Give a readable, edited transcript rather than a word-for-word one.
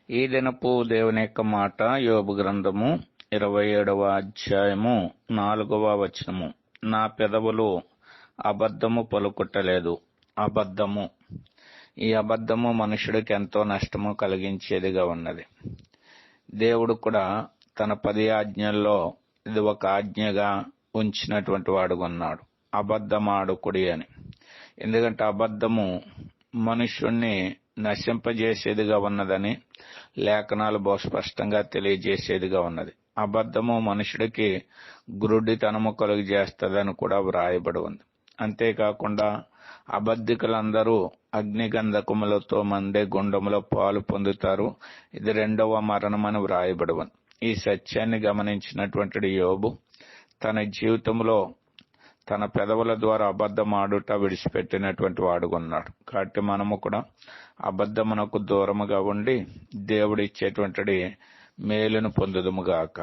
ఈ దినపు దేవుని యొక్క మాట యోబు గ్రంథము 27వ అధ్యాయము 4వ వచనము. నా పెదవులు అబద్ధము పలుకుటలేదు. అబద్ధము, ఈ అబద్ధము మనుషుడికి ఎంతో నష్టము కలిగించేదిగా ఉన్నది. దేవుడు కూడా తన 10 ఆజ్ఞల్లో ఇది ఒక ఆజ్ఞగా ఉంచినటువంటి వాడుగా ఉన్నాడు, అబద్ధమాడుకుడి అని. ఎందుకంటే అబద్ధము మనుష్యుణ్ణి నశింపజేసేదిగా ఉన్నదని లేఖనాలు బహు స్పష్టంగా తెలియజేసేదిగా ఉన్నది. అబద్ధము మనుషుడికి గురుడితనము కలుగజేస్తుందని కూడా వ్రాయబడి ఉంది. అంతేకాకుండా అబద్ధికులందరూ అగ్నిగంధకములతో మండే గుండములో పాలు పొందుతారు, ఇది 2వ మరణమని వ్రాయబడి ఉంది. ఈ సత్యాన్ని గమనించినటువంటి యోబు తన జీవితంలో తన పెదవుల ద్వారా అబద్ధమాడుట విడిచిపెట్టినటువంటి వాడుకున్నాడు. కాబట్టి మనము కూడా అబద్ధమునకు దూరముగా ఉండి దేవుడిచ్చేటువంటి మేలును పొందుదుముగాక.